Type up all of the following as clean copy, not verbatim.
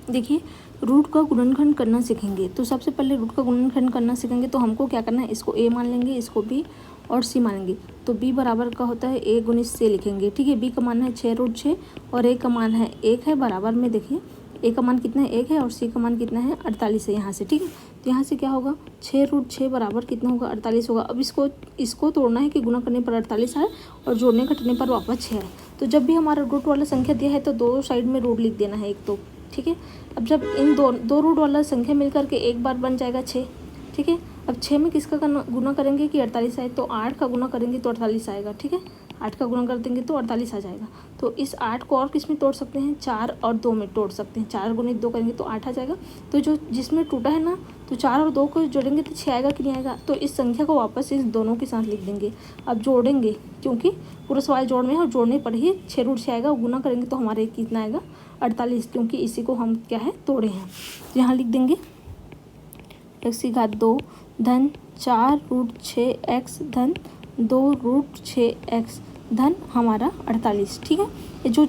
देखिए रूट का गुणनखंड करना सीखेंगे। तो सबसे पहले रूट का गुणनखंड करना सीखेंगे तो हमको क्या करना है, इसको ए मान लेंगे, इसको बी और सी मानेंगे। तो बी बराबर का होता है ए गुणित से लिखेंगे। ठीक है, बी का मान है 6√6 और ए का मान है 1 है। बराबर में देखिए ए का मान कितना है 1 है और सी का मान कितना है 48 है यहाँ से। ठीक है, तो यहाँ से क्या होगा 6√6 बराबर कितना होगा 48 होगा। अब इसको तोड़ना है कि गुना करने पर 48 आए और जोड़ने घटाने पर वापस 6 है। तो जब भी हमारा रूट वाला संख्या दिया है तो दो साइड में रूट लिख देना है एक तो। ठीक है, अब जब इन दो रूट वाला संख्या मिलकर के एक बार बन जाएगा 6। ठीक है, अब 6 में किसका गुना करेंगे कि 48 आए, तो 8 का गुना करेंगे तो 48 आएगा। ठीक है, 8 का गुना कर देंगे तो 48 आ जाएगा। तो इस 8 को और किस में तोड़ सकते हैं, 4 और 2 में तोड़ सकते हैं। 4 गुणित 2 करेंगे तो 8 आ जाएगा। तो जो जिसमें टूटा है ना, तो 4 और 2 को जोड़ेंगे तो 6 आएगा कि नहीं आएगा। तो इस संख्या को वापस इस दोनों के साथ लिख देंगे। अब जोड़ेंगे क्योंकि पूरा सवाल जोड़ में है और जोड़ने पर ही 6√6 आएगा। गुना करेंगे तो हमारे कितना आएगा 48, क्योंकि इसी को हम क्या है तोड़े हैं। तो यहाँ लिख देंगे x⁻2 धन 4√6x धन 2√6x धन हमारा 48। ठीक है, ये जो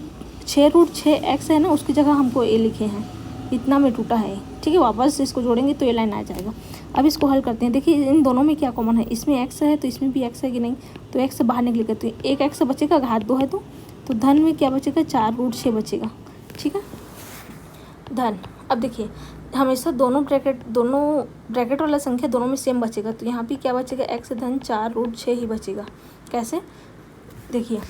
6√6x है ना उसकी जगह हमको ए लिखे हैं, इतना में टूटा है। ठीक है, वापस इसको जोड़ेंगे तो ये लाइन आ जाएगा। अब इसको हल करते हैं। देखिए इन दोनों में क्या कॉमन है, इसमें x है तो इसमें भी x है कि नहीं, तो x से बाहर निकलेगा तो एक x बचेगा, घात 2 है तो धन में क्या बचेगा 4√6 बचेगा। ठीक है, धन। अब देखिए हमेशा दोनों ब्रैकेट वाला संख्या दोनों में सेम बचेगा। तो यहाँ भी क्या बचेगा x धन 4√6 ही बचेगा। कैसे, देखिए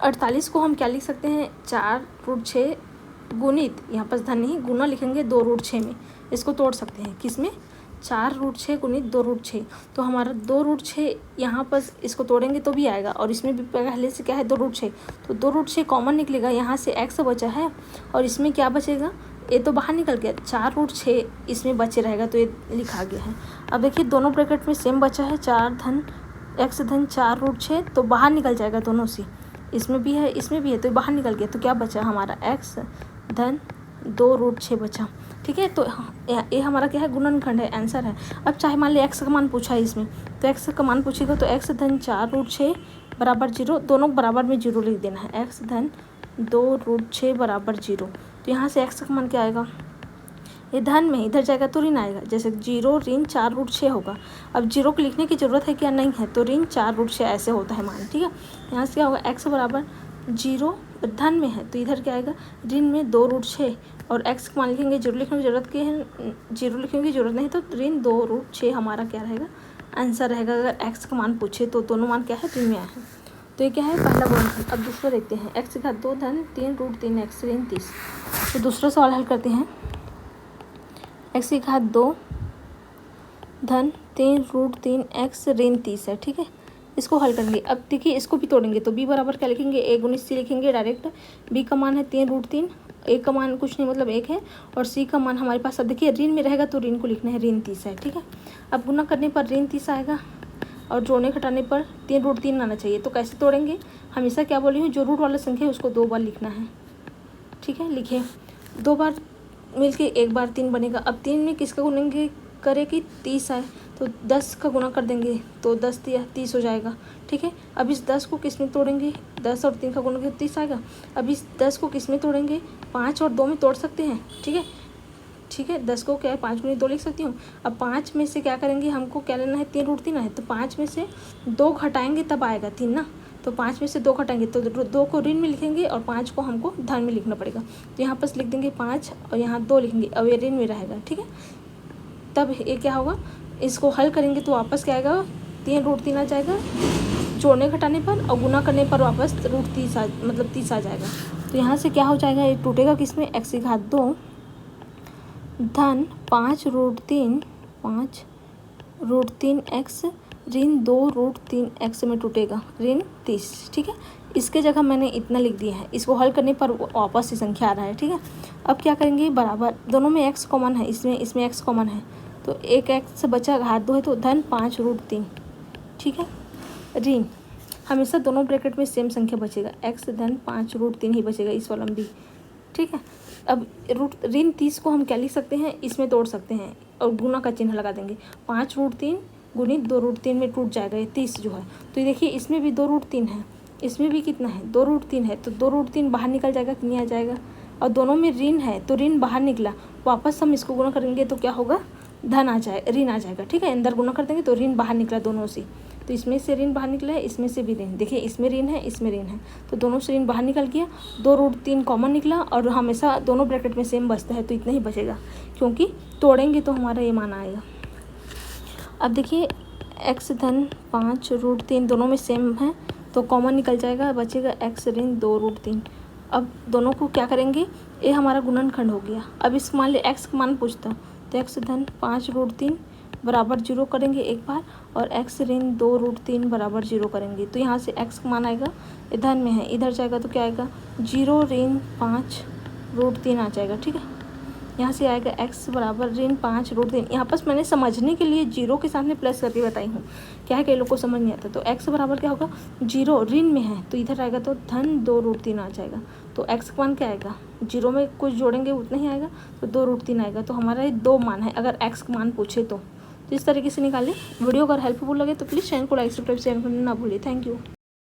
48 को हम क्या लिख सकते हैं 4√6 गुणित, यहाँ पर धन नहीं गुना लिखेंगे 2√6 में। इसको तोड़ सकते हैं किस में, 4√6 गुणित 2√6। तो हमारा 2√6 यहाँ पर इसको तोड़ेंगे तो भी आएगा और इसमें भी पहले से क्या है 2√6, तो 2√6 कॉमन निकलेगा। यहाँ से x बचा है और इसमें क्या बचेगा, ये तो बाहर निकल गया, 4√6 इसमें बचे रहेगा तो ये लिखा गया है। अब देखिए दोनों ब्रैकेट में सेम बचा है, x धन 4√6 तो बाहर निकल जाएगा दोनों से, इसमें भी है इसमें भी है तो बाहर निकल गया। तो क्या बचा हमारा x धन 2√6 बचा। ठीक है, तो ये हमारा क्या है गुणनखंड है, आंसर है। अब चाहे मान लिया x का मान पूछा है इसमें, तो x का मान पूछेगा तो x धन 4√6 बराबर 0, दोनों बराबर में 0 लिख देना है। x धन 2√6 बराबर 0। तो यहाँ से x का मान क्या आएगा, ये धन में इधर जाएगा तो ऋण आएगा, जैसे 0 ऋण 4√6 होगा। अब 0 को लिखने की ज़रूरत है क्या, नहीं है, तो ऋण 4√6 ऐसे होता है मान। ठीक है, यहाँ से क्या होगा x बराबर 0 धन में है तो इधर क्या आएगा ऋण में 2√6 और x का मान लिखेंगे, 0 लिखने की जरूरत की है, 0 लिखने की जरूरत नहीं तो ऋण 2√6 हमारा क्या रहेगा आंसर रहेगा। अगर x का मान पूछे तो दोनों मान क्या है ऋण में आए हैं। तो ये क्या है पहला गुणनखंड। अब दूसरा देखते हैं, x⁻2 धन 3√3x ऋण 30। तो दूसरा सवाल हल करते हैं, x⁻2 धन 3√3x ऋण 30 है। ठीक है, इसको हल करेंगे। अब देखिए इसको भी तोड़ेंगे तो b बराबर क्या लिखेंगे, a गुणित c लिखेंगे डायरेक्ट। b का मान है 3√3, a का मान कुछ नहीं मतलब 1 है और c का मान हमारे पास, अब देखिए ऋण में रहेगा तो ऋण को लिखना है, ऋण 30 है। ठीक है, अब गुना करने पर ऋण 30 आएगा और जोड़ने घटाने पर 3√3 आना चाहिए। तो कैसे तोड़ेंगे, हमेशा क्या बोली हूँ जो रूट वाला संख्या है उसको 2 बार लिखना है। ठीक है, लिखिए 2 बार मिलके एक बार 3 बनेगा। अब 3 में किसका गुनेंगे करें कि 30 आए तो 10 का गुना कर देंगे तो 10 30 हो जाएगा। ठीक है, अब इस 10 को किस में तोड़ेंगे, 10 और 3 का गुना करेंगे 30 आएगा। अब इस 10 को किस में तोड़ेंगे, 5 और 2 में तोड़ सकते हैं। ठीक है 10 को क्या है 5 गुणित 2 लिख सकती हूँ। अब 5 में से क्या करेंगे, हमको क्या लेना है 3√3 है, तो 5 में से 2 घटाएंगे तब आएगा 3 ना। तो 5 में से 2 घटाएंगे तो 2 को ऋण में लिखेंगे और 5 को हमको धन में लिखना पड़ेगा। तो यहाँ पर लिख देंगे 5 और यहाँ 2 लिखेंगे, अब ये ऋण में रहेगा। ठीक है, तब ये क्या होगा, इसको हल करेंगे तो वापस क्या आएगा 3√3 आ जाएगा जोड़ने घटाने पर, और गुना करने पर वापस √30 30 आ जाएगा। तो यहाँ से क्या हो जाएगा, ये टूटेगा किस में, x⁻2 धन 5√3x ऋण 2√3x में टूटेगा ऋण 30। ठीक है, इसके जगह मैंने इतना लिख दिया है, इसको हल करने पर वापस ही संख्या आ रहा है। ठीक है, अब क्या करेंगे, बराबर दोनों में x कॉमन है, इसमें x कॉमन है तो एक x बचा, घात 2 है तो धन 5√3। ठीक है, ऋण हमेशा दोनों ब्रैकेट में सेम संख्या बचेगा, x धन 5√3 ही बचेगा इस वाला में भी। ठीक है, अब ऋण 30 को हम क्या लिख सकते हैं, इसमें तोड़ सकते हैं और गुना का चिन्ह लगा देंगे। 5√3 गुणित 2√3 में टूट जाएगा ये 30 जो है। तो ये देखिए इसमें भी 2√3 है, इसमें भी कितना है 2√3 है, तो 2√3 बाहर निकल जाएगा कि नहीं आ जाएगा, और दोनों में ऋण है तो ऋण बाहर निकला, वापस हम इसको गुणा करेंगे तो क्या होगा, धन आ जाए, ऋण आ जाएगा। ठीक है, अंदर गुणा कर देंगे तो ऋण बाहर निकला दोनों से, तो इसमें से ऋण बाहर निकला है, इसमें से भी ऋण, देखिए इसमें ऋण है, इसमें ऋण है, तो दोनों से ऋण बाहर निकल गया, 2√3 कॉमन निकला और हमेशा दोनों ब्रैकेट में सेम बचता है तो इतना ही बचेगा, क्योंकि तोड़ेंगे तो हमारा ये मान आएगा। अब देखिए x धन 5√3 दोनों में सेम है तो कॉमन निकल जाएगा, बचेगा x ऋण 2√3। अब दोनों को क्या करेंगे, ये हमारा गुणनखंड हो गया। अब इस मान ले x का मान पूछता हूँ तो x धन 5√3 बराबर 0 करेंगे एक बार और x ऋण 2√3 बराबर 0 करेंगे, तो यहाँ से x का मान आएगा, ये धन में है, इधर जाएगा तो क्या आएगा, 0 ऋण 5√3 आ जाएगा। ठीक है, यहाँ से आएगा x बराबर ऋण 5√3। यहाँ पर मैंने समझने के लिए 0 के सामने प्लस करके बताई हूँ, क्या है कई लोग को समझ नहीं आता। तो x बराबर क्या होगा, 0 ऋण में है तो इधर आएगा तो धन 2√3 आ जाएगा। तो x का मान क्या आएगा, 0 में कुछ जोड़ेंगे उतना ही आएगा तो 2√3 आएगा। तो हमारा ये 2 मान है अगर x का मान पूछे तो इस तरीके से निकालें। वीडियो अगर हेल्पफुल लगे तो प्लीज़ चैनल को लाइक सब्सक्राइब शेयर करना ना भूलिए। Thank you.